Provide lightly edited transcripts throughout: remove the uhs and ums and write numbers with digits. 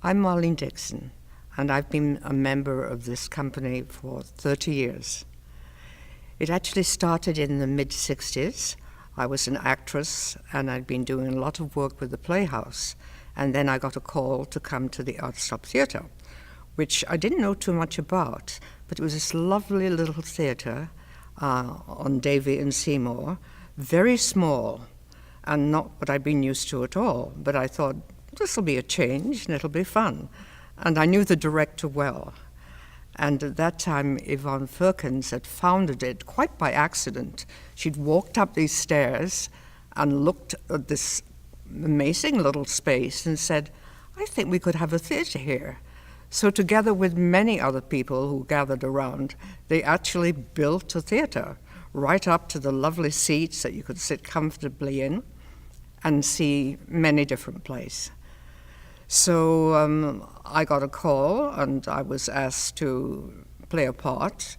I'm Marlene Dixon, and I've been a member of this company for 30 years. It actually started in the mid-60s. I was an actress, and I'd been doing a lot of work with the Playhouse, and then I got a call to come to the Arts Club Theatre, which I didn't know too much about, but it was this lovely little theatre on Davie and Seymour, very small, and not what I'd been used to at all, but I thought, this will be a change and it'll be fun. And I knew the director well. And at that time, Yvonne Firkins had founded it quite by accident. She'd walked up these stairs and looked at this amazing little space and said, I think we could have a theatre here. So together with many other people who gathered around, they actually built a theatre right up to the lovely seats that you could sit comfortably in and see many different plays. So I got a call, and I was asked to play a part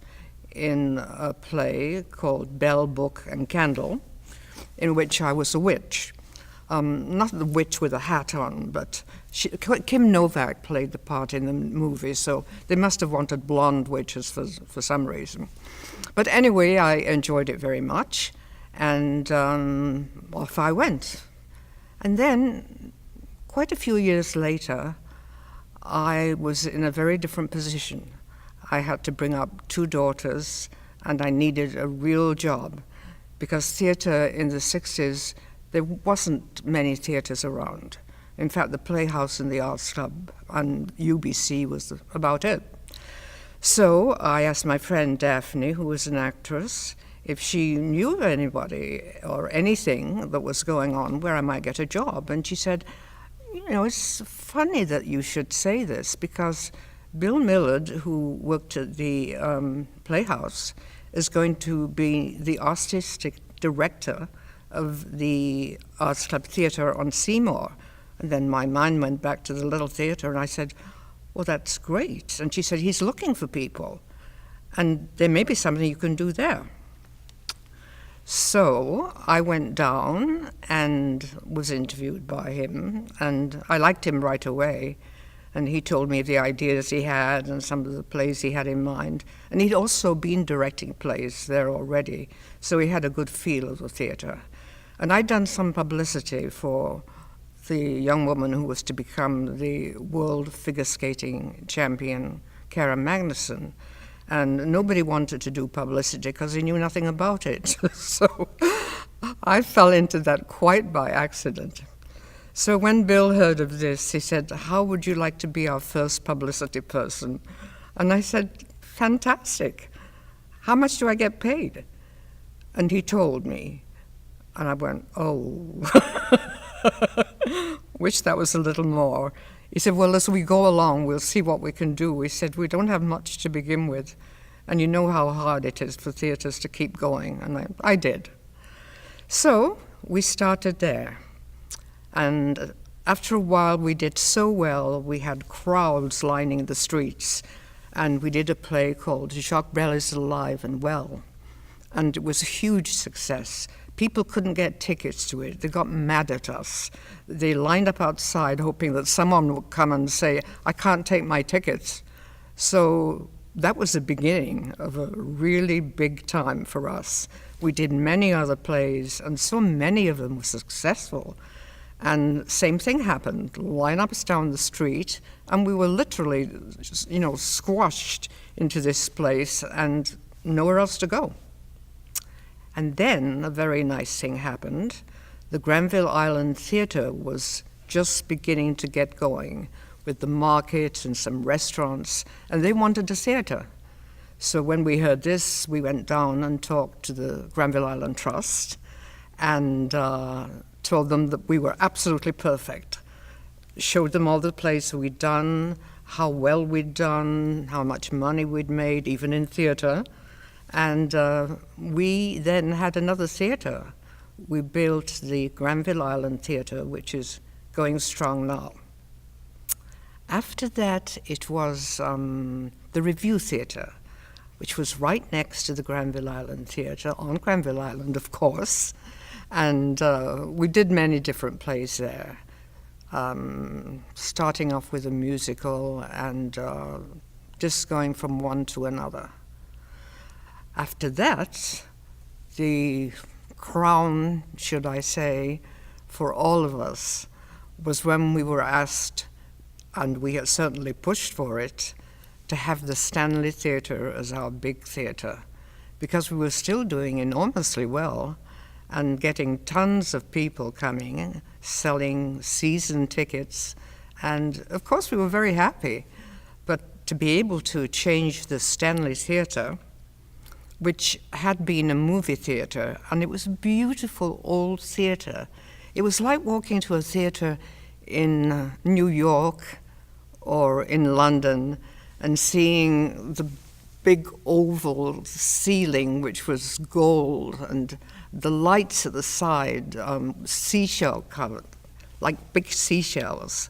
in a play called Bell, Book and Candle, in which I was a witch. Not the witch with a hat on, but Kim Novak played the part in the movie, so they must have wanted blonde witches for some reason. But anyway, I enjoyed it very much, and off I went. And then, quite a few years later, I was in a very different position. I had to bring up 2 daughters, and I needed a real job, because theatre in the 60s, there wasn't many theatres around. In fact, the Playhouse and the Arts Club and UBC was about it. So I asked my friend Daphne, who was an actress, if she knew of anybody or anything that was going on where I might get a job. And she said, you know, it's funny that you should say this, because Bill Millard, who worked at the Playhouse, is going to be the artistic director of the Arts Club Theatre on Seymour. And then my mind went back to the little theatre, and I said, well, that's great. And she said, he's looking for people, and there may be something you can do there. So I went down and was interviewed by him, and I liked him right away. And he told me the ideas he had and some of the plays he had in mind. And he'd also been directing plays there already, so he had a good feel of the theatre. And I'd done some publicity for the young woman who was to become the world figure skating champion, Kara Magnusson. And nobody wanted to do publicity because they knew nothing about it. So I fell into that quite by accident. So when Bill heard of this, he said, how would you like to be our first publicity person? And I said, fantastic. How much do I get paid? And he told me. And I went, oh. Wish that was a little more. He said, well, as we go along, we'll see what we can do. He said, we don't have much to begin with, and you know how hard it is for theatres to keep going, and I did. So we started there, and after a while we did so well, we had crowds lining the streets, and we did a play called Jacques Brel is Alive and Well, and it was a huge success. People couldn't get tickets to it. They got mad at us. They lined up outside hoping that someone would come and say, I can't take my tickets. So that was the beginning of a really big time for us. We did many other plays, and so many of them were successful. And same thing happened, lineups down the street, and we were literally, squashed into this place and nowhere else to go. And then a very nice thing happened. The Granville Island Theatre was just beginning to get going with the market and some restaurants, and they wanted a theatre. So when we heard this, we went down and talked to the Granville Island Trust and told them that we were absolutely perfect. Showed them all the plays we'd done, how well we'd done, how much money we'd made, even in theatre. And we then had another theatre. We built the Granville Island Theatre, which is going strong now. After that, it was the Review Theatre, which was right next to the Granville Island Theatre, on Granville Island, of course. And we did many different plays there. starting off with a musical and just going from one to another. After that, the crown, should I say, for all of us was when we were asked, and we had certainly pushed for it, to have the Stanley Theatre as our big theatre, because we were still doing enormously well and getting tons of people coming, selling season tickets, and of course we were very happy. But to be able to change the Stanley Theatre, which had been a movie theatre, and it was a beautiful old theatre. It was like walking to a theatre in New York or in London and seeing the big oval ceiling, which was gold, and the lights at the side, seashell covered, like big seashells.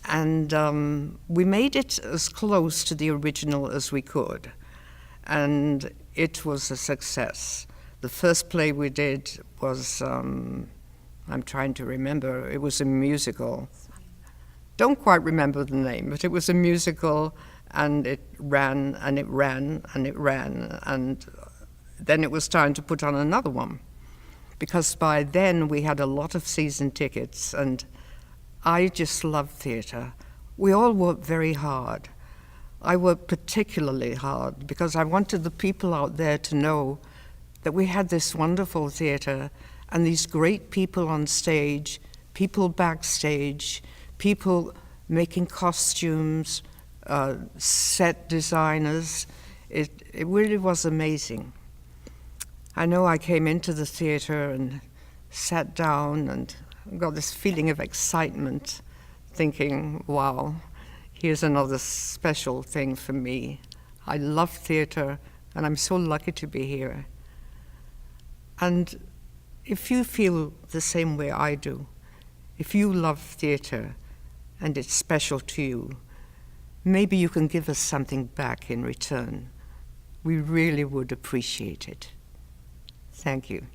And we made it as close to the original as we could. And it was a success. The first play we did was, I'm trying to remember, it was a musical. Don't quite remember the name, but it was a musical, and it ran, and it ran, and it ran, and then it was time to put on another one, because by then we had a lot of season tickets, and I just love theatre. We all worked very hard. I worked particularly hard because I wanted the people out there to know that we had this wonderful theatre and these great people on stage, people backstage, people making costumes, set designers. It really was amazing. I know I came into the theatre and sat down and got this feeling of excitement, thinking, wow, here's another special thing for me. I love theatre, and I'm so lucky to be here. And if you feel the same way I do, if you love theatre and it's special to you, maybe you can give us something back in return. We really would appreciate it. Thank you.